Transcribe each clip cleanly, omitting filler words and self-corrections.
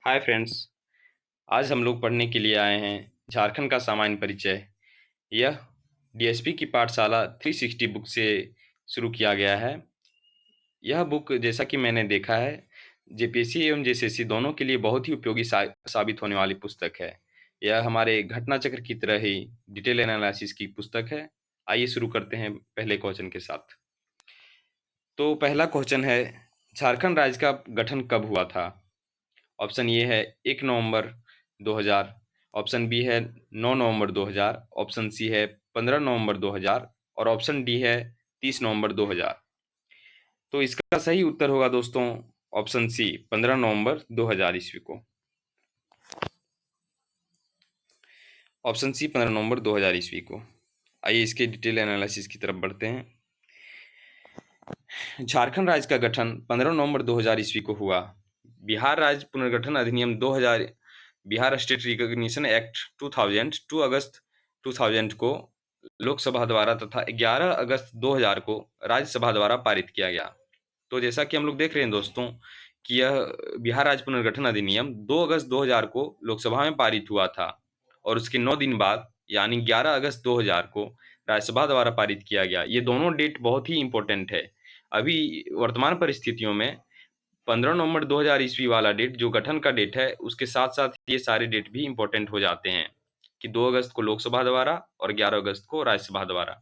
Hi friends. आज हम लोग पढ़ने के लिए आए हैं झारखंड का सामान्य परिचय। यह डीएसपी की पाठशाला 360 बुक से शुरू किया गया है। यह बुक जैसा कि मैंने देखा है जेपीएससी एवं जेएसएससी दोनों के लिए बहुत ही उपयोगी साबित होने वाली पुस्तक है। यह हमारे घटना चक्र की तरह ही डिटेल एनालिसिस की पुस्तक है। आइए शुरू करते हैं पहले क्वेश्चन के साथ। तो पहला क्वेश्चन है, झारखंड राज्य का गठन कब हुआ था? ऑप्शन ए है 1 नवंबर 2000, ऑप्शन बी है 9 नवंबर 2000, ऑप्शन सी है 15 नवंबर 2000 और ऑप्शन डी है 30 नवंबर 2000। तो इसका सही उत्तर होगा दोस्तों ऑप्शन सी 15 नवंबर 2000 ईस्वी को। ऑप्शन सी 15 नवंबर 2000 ईस्वी को। आइए इसके डिटेल एनालिसिस की तरफ बढ़ते हैं। झारखंड राज्य का गठन 15 नवंबर 2000 ईस्वी को हुआ। बिहार राज्य पुनर्गठन अधिनियम 2000, बिहार स्टेट रिकॉग्निशन एक्ट 2000 2 अगस्त 2000 को लोकसभा द्वारा तथा 11 अगस्त 2000 को राज्यसभा द्वारा पारित किया गया। तो जैसा कि हम लोग देख रहे हैं दोस्तों कि यह बिहार राज्य पुनर्गठन अधिनियम 2 अगस्त 2000 को लोकसभा में पारित हुआ था और उसके 9 दिन बाद यानी 11 अगस्त 2000 को राज्यसभा द्वारा पारित किया गया। ये दोनों डेट बहुत ही इंपॉर्टेंट है। अभी वर्तमान परिस्थितियों में 15 नवंबर 2000 ईस्वी वाला डेट जो गठन का डेट है उसके साथ साथ ये सारे डेट भी इंपॉर्टेंट हो जाते हैं कि 2 अगस्त को लोकसभा द्वारा और 11 अगस्त को राज्यसभा द्वारा।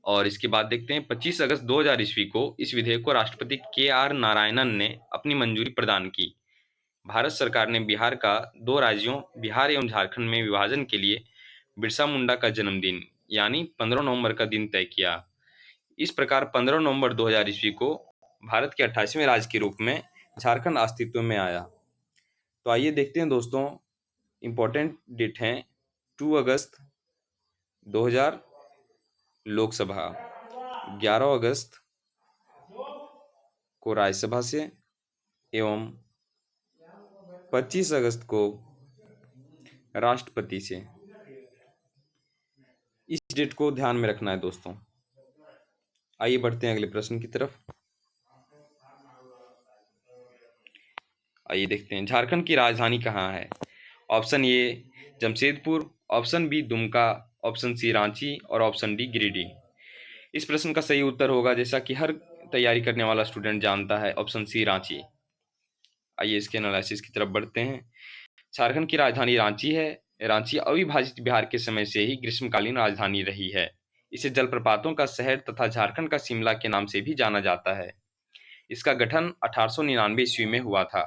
और इसके बाद देखते हैं 25 अगस्त 2000 ईस्वी को इस विधेयक को राष्ट्रपति के.आर. नारायणन ने अपनी मंजूरी प्रदान की। भारत सरकार ने बिहार का दो राज्यों बिहार एवं झारखंड में विभाजन के लिए बिरसा मुंडा का जन्मदिन यानी 15 नवंबर का दिन तय किया। इस प्रकार 15 नवंबर 2000 ईस्वी को भारत के 28वें राज्य के रूप में झारखंड अस्तित्व में आया। तो आइए देखते हैं दोस्तों, इंपॉर्टेंट डेट हैं 2 अगस्त 2000 लोकसभा, 11 अगस्त को राज्यसभा से एवं 25 अगस्त को राष्ट्रपति से। इस डेट को ध्यान में रखना है दोस्तों। आइए बढ़ते हैं अगले प्रश्न की तरफ। आइए देखते हैं झारखंड की राजधानी कहाँ है। Option A Jamshedpur, option B Dumka, option C Ranchi और ऑप्शन डी गिरिडीह। इस प्रश्न का सही उत्तर होगा, जैसा कि हर तैयारी करने वाला स्टूडेंट जानता है, ऑप्शन सी रांची। आइए इसके एनालिसिस की तरफ बढ़ते हैं। झारखंड की राजधानी रांची है। रांची अविभाजित बिहार के समय से ही ग्रीष्मकालीन राजधानी रही है। इसे जलप्रपातों का शहर तथा झारखंड का शिमला के नाम से भी जाना जाता है। इसका गठन 1899 ईस्वी में हुआ था।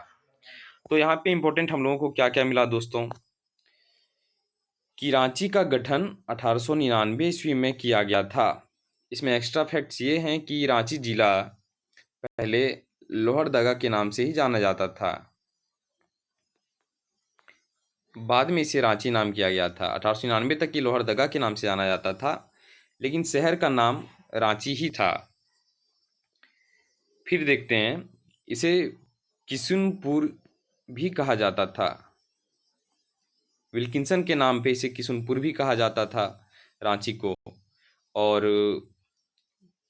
तो यहाँ पे इंपॉर्टेंट हम लोगों को क्या क्या मिला दोस्तों कि रांची का गठन 1899 ईस्वी में किया गया था। इसमें एक्स्ट्रा फैक्ट्स ये हैं कि रांची जिला पहले लोहरदगा के नाम से ही जाना जाता था, बाद में इसे रांची नाम किया गया था। 1899 तक की लोहरदगा के नाम से जाना जाता था, लेकिन शहर का नाम रांची ही था। फिर देखते हैं, इसे किशुनपुर भी कहा जाता था। विल्किंसन के नाम पे इसे किशुनपुर भी कहा जाता था रांची को, और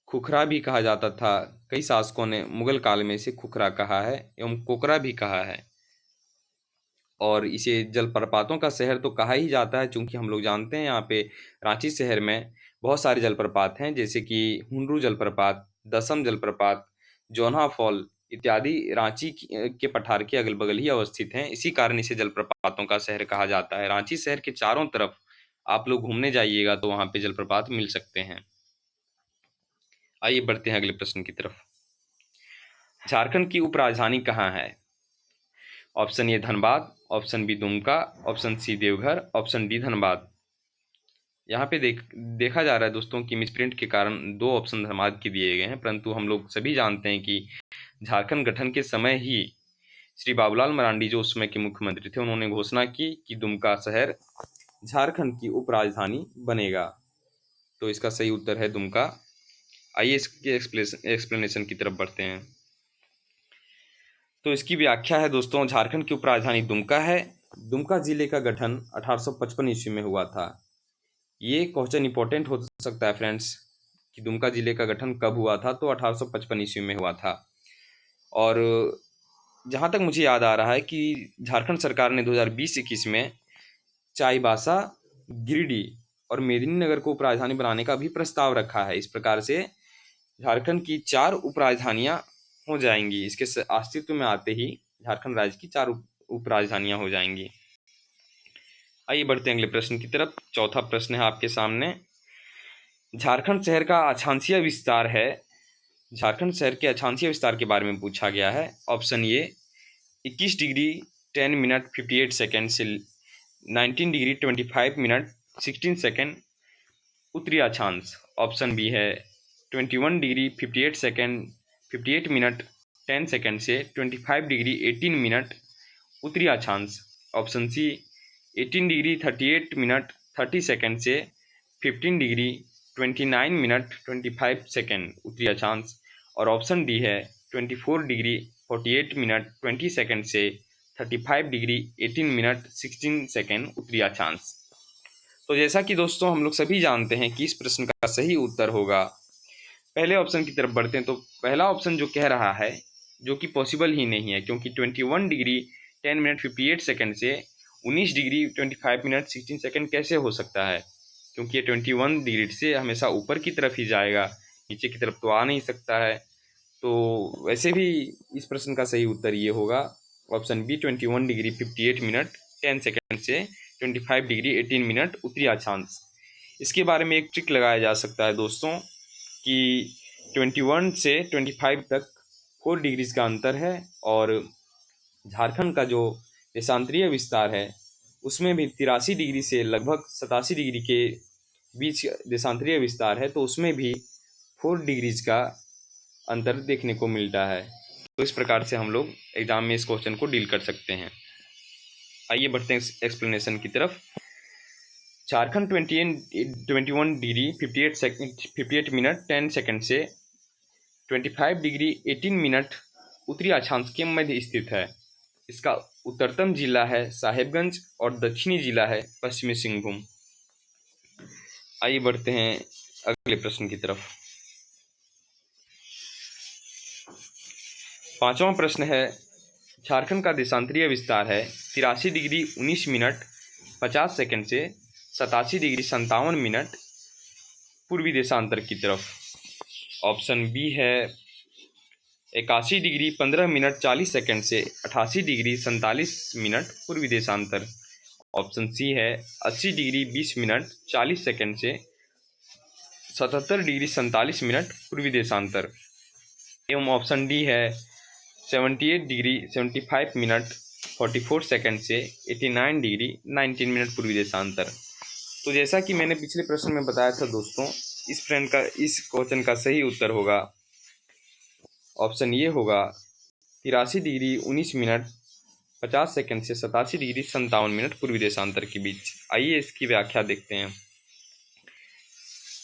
खुखरा भी कहा जाता था। कई शासकों ने मुगल काल में इसे खुखरा कहा है एवं कोकरा भी कहा है। और इसे जलप्रपातों का शहर तो कहा ही जाता है, चूंकि हम लोग जानते हैं यहाँ पे रांची शहर में बहुत सारे जलप्रपात हैं, जैसे कि हुंडरू जलप्रपात, दसम जलप्रपात, जोन्हा फॉल इत्यादि रांची के पठार के अगल बगल ही अवस्थित हैं। इसी कारण इसे जलप्रपातों का शहर कहा जाता है। रांची शहर के चारों तरफ आप लोग घूमने जाइएगा तो वहाँ पे जलप्रपात मिल सकते हैं। आइए बढ़ते हैं अगले प्रश्न की तरफ। झारखंड की उपराजधानी कहाँ है? Option A Dhanbad, option B Dumka, option C Deoghar, option D Dhanbad. यहाँ पे देखा जा रहा है दोस्तों कि मिसप्रिंट के कारण दो ऑप्शन धनबाद के दिए गए हैं, परंतु हम लोग सभी जानते हैं कि झारखंड गठन के समय ही श्री बाबूलाल मरांडी जो उस समय के मुख्यमंत्री थे, उन्होंने घोषणा की कि दुमका शहर झारखंड की उपराजधानी बनेगा। तो इसका सही उत्तर है दुमका। आइए इसके एक्सप्लेनेशन की तरफ बढ़ते हैं। तो इसकी व्याख्या है दोस्तों, झारखंड की उपराजधानी दुमका है। दुमका जिले का गठन 1855 ईस्वी में हुआ था। ये क्वेश्चन इंपॉर्टेंट हो सकता है फ्रेंड्स कि दुमका जिले का गठन कब हुआ था, तो 1855 ईस्वी में हुआ था। और जहाँ तक मुझे याद आ रहा है कि झारखंड सरकार ने 2020-21 में चाईबासा, गिरिडीह और मेदिनीनगर को उपराजधानी बनाने का भी प्रस्ताव रखा है। इस प्रकार से झारखंड की 4 उपराजधानियां हो जाएंगी। इसके अस्तित्व में आते ही झारखंड राज्य की 4 उपराजधानियां हो जाएंगी। आइए बढ़ते हैं अगले प्रश्न की तरफ। चौथा प्रश्न है आपके सामने, झारखंड शहर का अक्षांशीय विस्तार है। झारखंड शहर के अक्षांशीय विस्तार के बारे में पूछा गया है। ऑप्शन ए 21 डिग्री 10 मिनट 58 सेकेंड से 19 डिग्री 25 मिनट 16 सेकेंड उत्तरी अक्षांश। ऑप्शन बी है 21 डिग्री 58 सेकेंड 58 मिनट 10 सेकेंड से 25 डिग्री 18 मिनट उत्तरी अक्षांश। Option C 18 degree 38 minute 30 second से 15 डिग्री 29 मिनट 25 सेकेंड उत्तरी अक्षांश। और ऑप्शन डी है 24 डिग्री 48 मिनट 20 सेकेंड से 35 डिग्री 18 मिनट 16 सेकेंड उत्तरी अक्षांश। तो जैसा कि दोस्तों हम लोग सभी जानते हैं कि इस प्रश्न का सही उत्तर होगा, पहले ऑप्शन की तरफ बढ़ते हैं तो पहला ऑप्शन जो कह रहा है, जो कि पॉसिबल ही नहीं है, क्योंकि 21 डिग्री 10 मिनट 58 सेकेंड से 19 डिग्री 25 मिनट 16 सेकेंड कैसे हो सकता है, क्योंकि ये 21 डिग्री से हमेशा ऊपर की तरफ ही जाएगा, नीचे की तरफ तो आ नहीं सकता है। तो वैसे भी इस प्रश्न का सही उत्तर ये होगा, option B 21 degree 58 minute 10 second से 25 डिग्री 18 मिनट उत्तरी अक्षांश। इसके बारे में एक ट्रिक लगाया जा सकता है दोस्तों कि 21 से 25 तक 4 डिग्रीज का अंतर है, और झारखंड का जो देशांतरीय विस्तार है उसमें भी 83 डिग्री से लगभग 87 डिग्री के बीच देशांतरीय विस्तार है, तो उसमें भी 4 डिग्रीज का अंतर देखने को मिलता है। तो इस प्रकार से हम लोग एग्जाम में इस क्वेश्चन को डील कर सकते हैं। आइए बढ़ते हैं एक्सप्लेनेशन की तरफ। झारखंड 21 डिग्री 58 मिनट 10 सेकेंड से 25 डिग्री 18 मिनट उत्तरी अक्षांश के मध्य स्थित है। इसका उत्तरतम जिला है साहेबगंज और दक्षिणी जिला है पश्चिमी सिंहभूम। आइए बढ़ते हैं अगले प्रश्न की तरफ। पांचवा प्रश्न है, झारखंड का देशांतरीय विस्तार है 83 डिग्री 19 मिनट 50 सेकेंड से 87 डिग्री 57 मिनट पूर्वी देशांतर की तरफ। ऑप्शन बी है 81 डिग्री 15 मिनट 40 सेकेंड से 88 डिग्री 47 मिनट पूर्वी देशांतर। ऑप्शन सी है 80 डिग्री 20 मिनट 40 सेकेंड से 77 डिग्री 47 मिनट पूर्वी देशांतर। एवं ऑप्शन डी है 78 डिग्री 75 मिनट 44 सेकेंड से 89 डिग्री 19 मिनट पूर्वी देशांतर। तो जैसा कि मैंने पिछले प्रश्न में बताया था दोस्तों, इस क्वेश्चन का सही उत्तर होगा, ऑप्शन ये होगा 83 डिग्री 19 मिनट 50 सेकेंड से 87 डिग्री 57 मिनट पूर्वी देशांतर के बीच। आइए इसकी व्याख्या देखते हैं।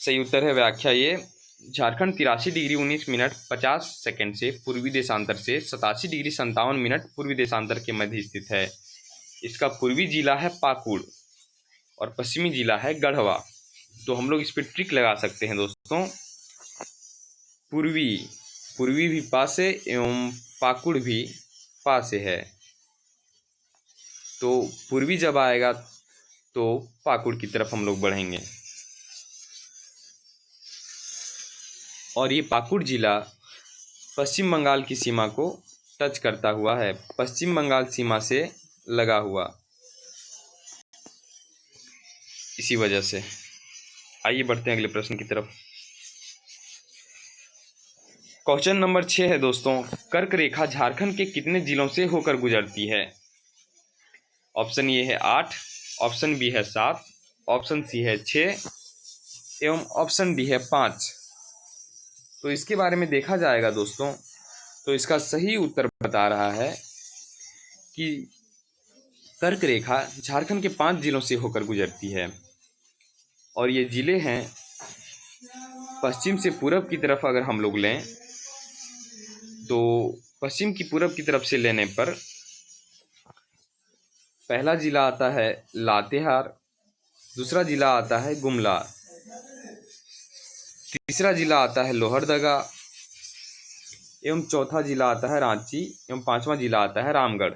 सही उत्तर है व्याख्या ये, झारखंड 83 डिग्री 19 मिनट 50 सेकेंड से पूर्वी देशांतर से 87 डिग्री 57 मिनट पूर्वी देशांतर के मध्य स्थित है। इसका पूर्वी जिला है पाकुड़ और पश्चिमी जिला है गढ़वा। तो हम लोग इस पर ट्रिक लगा सकते हैं दोस्तों, पूर्वी भी पास है एवं पाकुड़ भी पास है, तो पूर्वी जब आएगा तो पाकुड़ की तरफ हम लोग बढ़ेंगे। और ये पाकुड़ जिला पश्चिम बंगाल की सीमा को टच करता हुआ है, पश्चिम बंगाल सीमा से लगा हुआ, इसी वजह से। आइए बढ़ते हैं अगले प्रश्न की तरफ। क्वेश्चन नंबर 6 है दोस्तों, कर्क रेखा झारखंड के कितने जिलों से होकर गुजरती है? ऑप्शन ए है 8, ऑप्शन बी है 7, ऑप्शन सी है 6 एवं ऑप्शन डी है 5। तो इसके बारे में देखा जाएगा दोस्तों, तो इसका सही उत्तर बता रहा है कि कर्क रेखा झारखंड के 5 जिलों से होकर गुजरती है, और ये जिले हैं पश्चिम से पूरब की तरफ। अगर हम लोग लें तो पश्चिम की पूरब की तरफ से लेने पर पहला जिला आता है लातेहार, दूसरा जिला आता है गुमला, तीसरा जिला आता है लोहरदगा एवं चौथा जिला आता है रांची एवं पांचवा जिला आता है रामगढ़।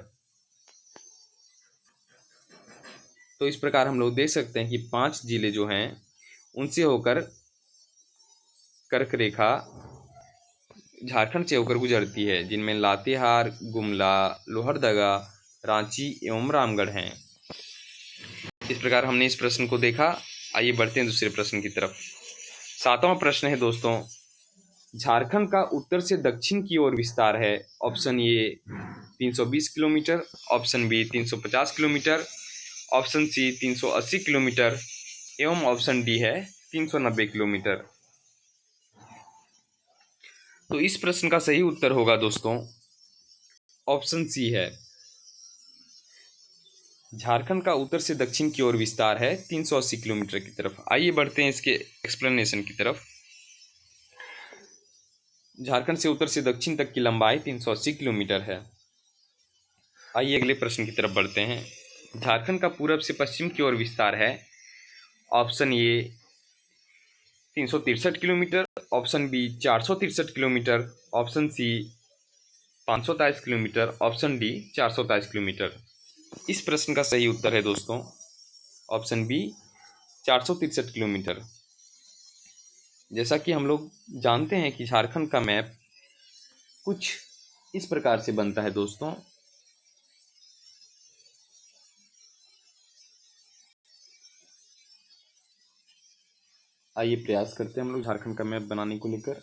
तो इस प्रकार हम लोग देख सकते हैं कि 5 जिले जो हैं उनसे होकर कर्क रेखा झारखंड से होकर गुजरती है, जिनमें लातेहार, गुमला, लोहरदगा, रांची एवं रामगढ़ हैं। इस प्रकार हमने इस प्रश्न को देखा। आइए बढ़ते हैं दूसरे प्रश्न की तरफ। 7वां प्रश्न है दोस्तों, झारखंड का उत्तर से दक्षिण की ओर विस्तार है। Option A 320 kilometre, option B 350 kilometre, option C 380 kilometre एवं ऑप्शन डी है 390 किलोमीटर। तो इस प्रश्न का सही उत्तर होगा दोस्तों ऑप्शन सी है। झारखंड का उत्तर से दक्षिण की ओर विस्तार है 380 किलोमीटर की तरफ। आइए बढ़ते हैं इसके एक्सप्लेनेशन की तरफ। झारखंड से उत्तर से दक्षिण तक की लंबाई 380 किलोमीटर है। आइए अगले प्रश्न की तरफ बढ़ते हैं। झारखंड का पूरब से पश्चिम की ओर विस्तार है। Option A 363 kilometre, option B 463 kilometre, option C 523 kilometre, option D 423 kilometre. इस प्रश्न का सही उत्तर है दोस्तों ऑप्शन बी 463 किलोमीटर। जैसा कि हम लोग जानते हैं कि झारखंड का मैप कुछ इस प्रकार से बनता है दोस्तों। आइए प्रयास करते हैं हम लोग झारखंड का मैप बनाने को लेकर।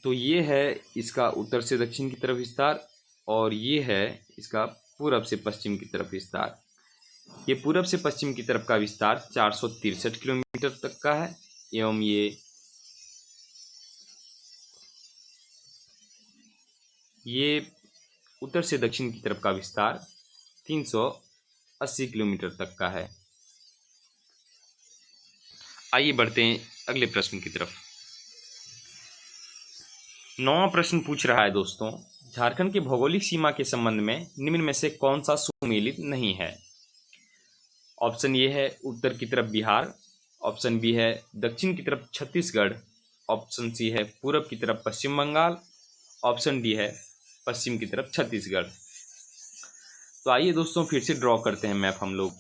तो ये है इसका उत्तर से दक्षिण की तरफ विस्तार और ये है इसका पूरब से पश्चिम की तरफ विस्तार। ये पूरब से पश्चिम की तरफ का विस्तार 463 किलोमीटर तक का है एवं ये उत्तर से दक्षिण की तरफ का विस्तार 380 किलोमीटर तक का है। आइए बढ़ते हैं अगले प्रश्न की तरफ। 9वां प्रश्न पूछ रहा है दोस्तों, झारखंड की भौगोलिक सीमा के संबंध में निम्न में से कौन सा सुमेलित नहीं है। ऑप्शन ए है उत्तर की तरफ बिहार, ऑप्शन बी है दक्षिण की तरफ छत्तीसगढ़, ऑप्शन सी है पूरब की तरफ पश्चिम बंगाल, ऑप्शन डी है पश्चिम की तरफ छत्तीसगढ़। तो आइए दोस्तों फिर से ड्रॉ करते हैं मैप हम लोग।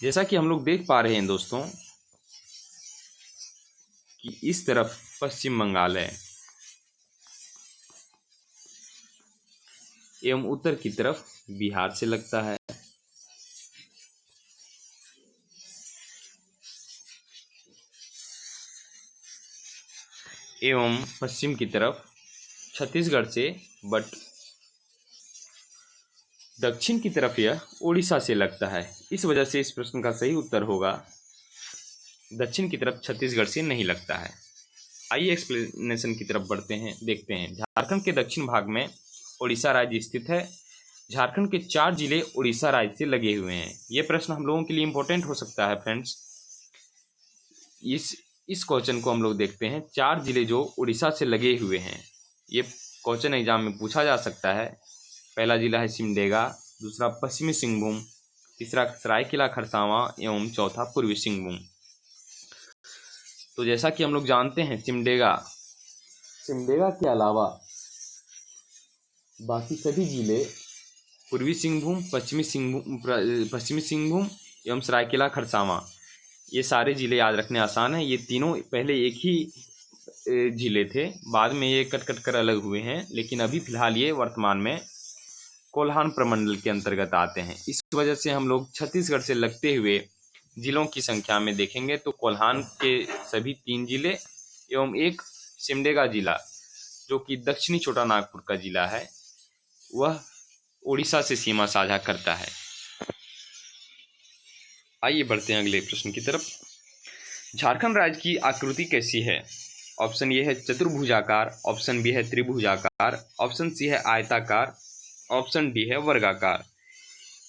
जैसा कि हम लोग देख पा रहे हैं दोस्तों कि इस तरफ पश्चिम बंगाल है एवं उत्तर की तरफ बिहार से लगता है एवं पश्चिम की तरफ छत्तीसगढ़ से, बट दक्षिण की तरफ यह उड़ीसा से लगता है। इस वजह से इस प्रश्न का सही उत्तर होगा दक्षिण की तरफ छत्तीसगढ़ से नहीं लगता है। आइए एक्सप्लेनेशन की तरफ बढ़ते हैं, देखते हैं। झारखंड के दक्षिण भाग में उड़ीसा राज्य स्थित है। झारखंड के 4 जिले उड़ीसा राज्य से लगे हुए हैं। ये प्रश्न हम लोगों के लिए इंपॉर्टेंट हो सकता है फ्रेंड्स। इस क्वेश्चन को हम लोग देखते हैं। 4 जिले जो उड़ीसा से लगे हुए हैं, ये क्वेश्चन एग्जाम में पूछा जा सकता है। पहला जिला है सिमडेगा, दूसरा पश्चिमी सिंहभूम, तीसरा सरायकेला खरसावां एवं चौथा पूर्वी सिंहभूम। तो जैसा कि हम लोग जानते हैं सिमडेगा के अलावा बाकी सभी जिले पूर्वी सिंहभूम, पश्चिमी सिंहभूम एवं सरायकेला खरसावां, ये सारे जिले याद रखने आसान है। ये तीनों पहले एक ही जिले थे, बाद में ये कट कर अलग हुए हैं, लेकिन अभी फिलहाल ये वर्तमान में कोल्हान प्रमंडल के अंतर्गत आते हैं। इस वजह से हम लोग छत्तीसगढ़ से लगते हुए जिलों की संख्या में देखेंगे तो कोल्हान के सभी 3 जिले एवं एक सिमडेगा जिला जो कि दक्षिणी छोटा नागपुर का जिला है, वह उड़ीसा से सीमा साझा करता है। आइए बढ़ते हैं अगले प्रश्न की तरफ। झारखंड राज्य की आकृति कैसी है। ऑप्शन ए है चतुर्भुजाकार, ऑप्शन बी है त्रिभुजाकार, ऑप्शन सी है आयताकार, ऑप्शन डी है वर्गाकार।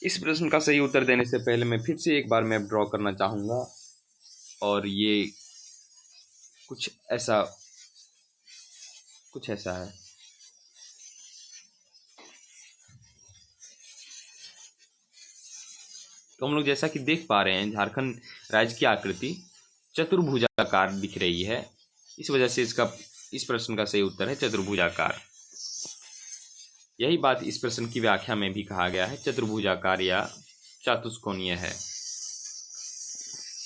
इस प्रश्न का सही उत्तर देने से पहले मैं फिर से एक बार मैप ड्रॉ करना चाहूँगा, और ये कुछ ऐसा है। तो हम लोग जैसा कि देख पा रहे हैं, झारखंड राज्य की आकृति चतुर्भुजाकार दिख रही है। इस वजह से इस प्रश्न का सही उत्तर है चतुर्भुजाकार। यही बात इस प्रश्न की व्याख्या में भी कहा गया है, चतुर्भुजाकार या चतुष्कोणीय है।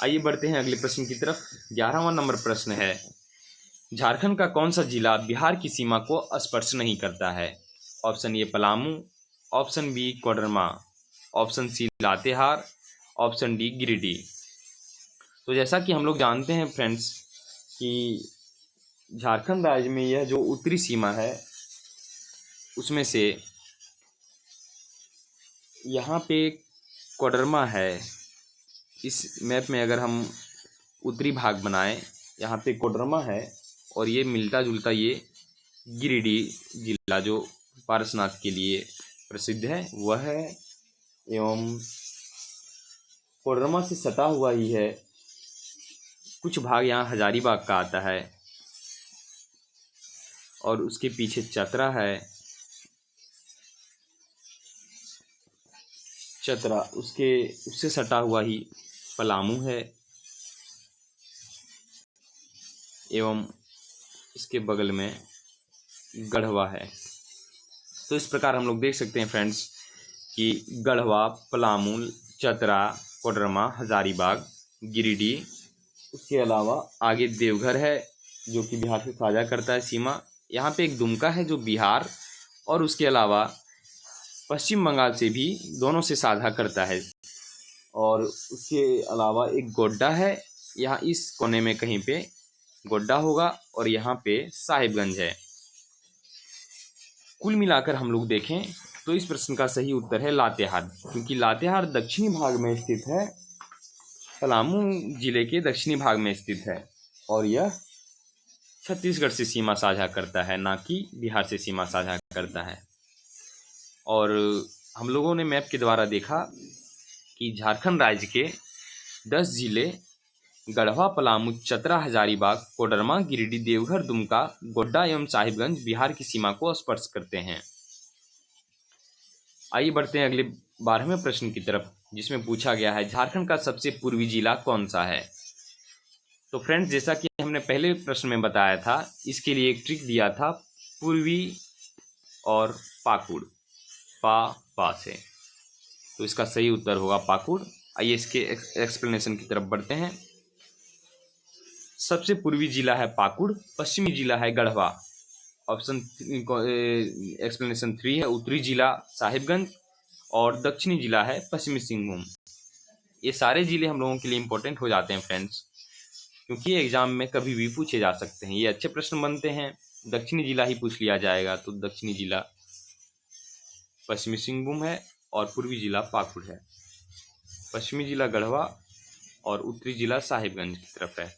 आइए बढ़ते हैं अगले प्रश्न की तरफ। 11वां नंबर प्रश्न है, झारखंड का कौन सा जिला बिहार की सीमा को स्पर्श नहीं करता है? Option A Palamu, option B Koderma, option C Latehar, option D Giridih. तो जैसा कि हम लोग जानते हैं फ्रेंड्स कि झारखंड राज्य में यह जो उत्तरी सीमा है उसमें से यहाँ पे कोडरमा है। इस मैप में अगर हम उत्तरी भाग बनाएं, यहाँ पे कोडरमा है, और ये मिलता जुलता ये गिरिडीह जिला जो पारसनाथ के लिए प्रसिद्ध है वह है, एवं कोडरमा से सटा हुआ ही है। कुछ भाग यहाँ हजारीबाग का आता है, और उसके पीछे चतरा है। चतरा उससे सटा हुआ ही पलामू है, एवं इसके बगल में गढ़वा है। तो इस प्रकार हम लोग देख सकते हैं फ्रेंड्स कि गढ़वा, पलामू, चतरा, कोडरमा, हजारीबाग, गिरिडीह, उसके अलावा आगे देवघर है जो कि बिहार से साझा करता है सीमा। यहाँ पे एक दुमका है जो बिहार और उसके अलावा पश्चिम बंगाल से भी दोनों से साझा करता है, और उसके अलावा एक गोड्डा है। यहाँ इस कोने में कहीं पे गोड्डा होगा, और यहाँ पे साहिबगंज है। कुल मिलाकर हम लोग देखें तो इस प्रश्न का सही उत्तर है लातेहार, क्योंकि लातेहार दक्षिणी भाग में स्थित है, पलामू जिले के दक्षिणी भाग में स्थित है, और यह छत्तीसगढ़ से सीमा साझा करता है, ना कि बिहार से सीमा साझा करता है। और हम लोगों ने मैप के द्वारा देखा कि झारखंड राज्य के 10 जिले गढ़वा, पलामू, चतरा, हजारीबाग, कोडरमा, गिरिडीह, देवघर, दुमका, गोड्डा एवं साहिबगंज बिहार की सीमा को स्पर्श करते हैं। आइए बढ़ते हैं अगले 12वें प्रश्न की तरफ, जिसमें पूछा गया है झारखंड का सबसे पूर्वी जिला कौन सा है? तो फ्रेंड्स, जैसा कि हमने पहले प्रश्न में बताया था, इसके लिए एक ट्रिक दिया था, पूर्वी और पाकुड़, पा से। तो इसका सही उत्तर होगा पाकुड़। आइए इसके एक्सप्लेनेशन की तरफ बढ़ते हैं। सबसे पूर्वी जिला है पाकुड़, पश्चिमी जिला है गढ़वा, ऑप्शन एक्सप्लेनेशन 3 है उत्तरी जिला साहिबगंज, और दक्षिणी जिला है पश्चिमी सिंहभूम। ये सारे जिले हम लोगों के लिए इंपॉर्टेंट हो जाते हैं फ्रेंड्स, क्योंकि एग्जाम में कभी भी पूछे जा सकते हैं। ये अच्छे प्रश्न बनते हैं। दक्षिणी जिला ही पूछ लिया जाएगा, तो दक्षिणी जिला पश्चिमी सिंहभूम है और पूर्वी जिला पाकुड़ है। पश्चिमी जिला गढ़वा और उत्तरी जिला साहिबगंज की तरफ है।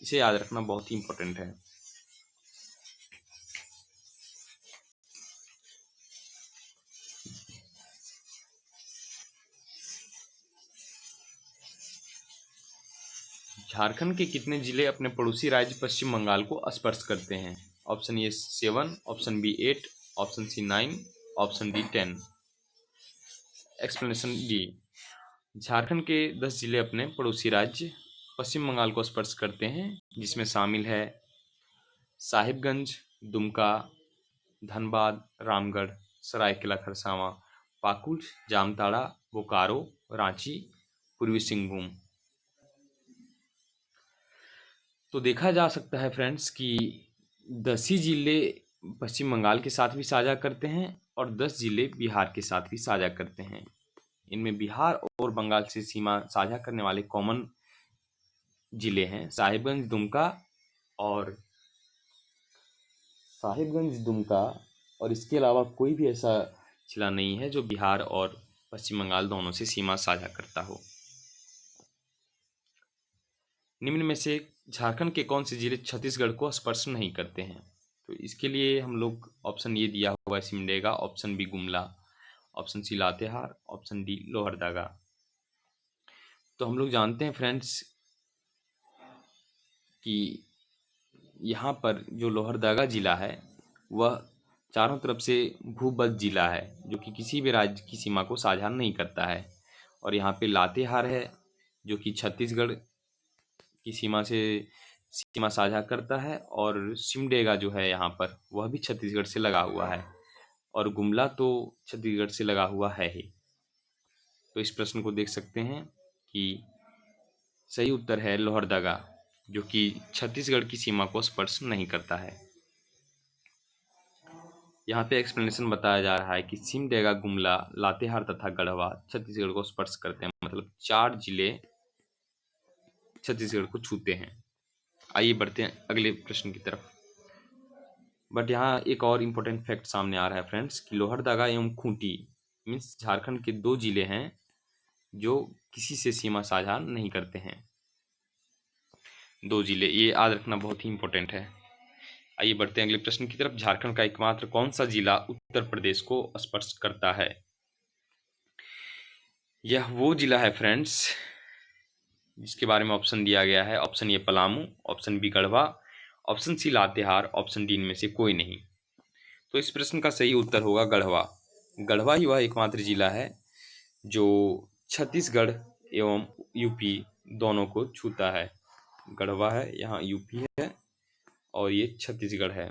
इसे याद रखना बहुत ही इंपॉर्टेंट है। झारखंड के कितने जिले अपने पड़ोसी राज्य पश्चिम बंगाल को स्पर्श करते हैं? Option A 7, option B 8, option C 9, option D 10। Explanation D, Jharkhand के 10 जिले अपने पड़ोसी राज्य पश्चिम बंगाल को स्पर्श करते हैं, जिसमें शामिल है साहिबगंज, दुमका, धनबाद, रामगढ़, सरायकेला खरसावां, पाकुड़, जामताड़ा, बोकारो, रांची, पूर्वी सिंहभूम। तो देखा जा सकता है फ्रेंड्स कि 10 ही जिले पश्चिम बंगाल के साथ भी साझा करते हैं और 10 जिले बिहार के साथ भी साझा करते हैं। इनमें बिहार और बंगाल से सीमा साझा करने वाले कॉमन जिले हैं साहिबगंज, दुमका, और इसके अलावा कोई भी ऐसा जिला नहीं है जो बिहार और पश्चिम बंगाल दोनों से सीमा साझा करता हो। निम्न में से झारखंड के कौन से जिले छत्तीसगढ़ को स्पर्श नहीं करते हैं? तो इसके लिए हम लोग ऑप्शन ये दिया हुआ है Simdega, option B Gumla, option C Latehar, option D Lohardaga. तो हम लोग जानते हैं फ्रेंड्स कि यहाँ पर जो लोहरदगा जिला है वह चारों तरफ से भूबद्ध जिला है, जो कि किसी भी राज्य की सीमा को साझा नहीं करता है। और यहाँ पे लातेहार है जो कि छत्तीसगढ़ की सीमा साझा करता है, और सिमडेगा जो है यहाँ पर वह भी छत्तीसगढ़ से लगा हुआ है, और गुमला तो छत्तीसगढ़ से लगा हुआ है ही। तो इस प्रश्न को देख सकते हैं कि सही उत्तर है लोहरदगा, जो कि छत्तीसगढ़ की सीमा को स्पर्श नहीं करता है। यहाँ पे एक्सप्लेनेशन बताया जा रहा है कि सिमडेगा, गुमला, लातेहार तथा गढ़वा छत्तीसगढ़ को स्पर्श करते हैं, मतलब 4 जिले छत्तीसगढ़ को छूते हैं। आइए बढ़ते हैं अगले प्रश्न की तरफ। बट यहाँ एक और इम्पोर्टेंट फैक्ट सामने आ रहा है फ्रेंड्स कि लोहरदगा एवं खूंटी मीन्स झारखंड के 2 जिले हैं जो किसी से सीमा साझा नहीं करते हैं। 2 जिले, ये याद रखना बहुत ही इम्पोर्टेंट है। आइए बढ़ते हैं अगले प्रश्न की तरफ। झारखंड का एकमात्र कौन सा जिला उत्तर प्रदेश को स्पर्श करता है? यह वो जिला है फ्रेंड्स जिसके बारे में ऑप्शन दिया गया है। Option A Palamu, option B Garhwa, option C Latehar, option D इनमें से कोई नहीं। तो इस प्रश्न का सही उत्तर होगा गढ़वा। गढ़वा ही वह एकमात्र जिला है जो छत्तीसगढ़ एवं यूपी दोनों को छूता है। गढ़वा है, यहाँ यूपी है और ये छत्तीसगढ़ है।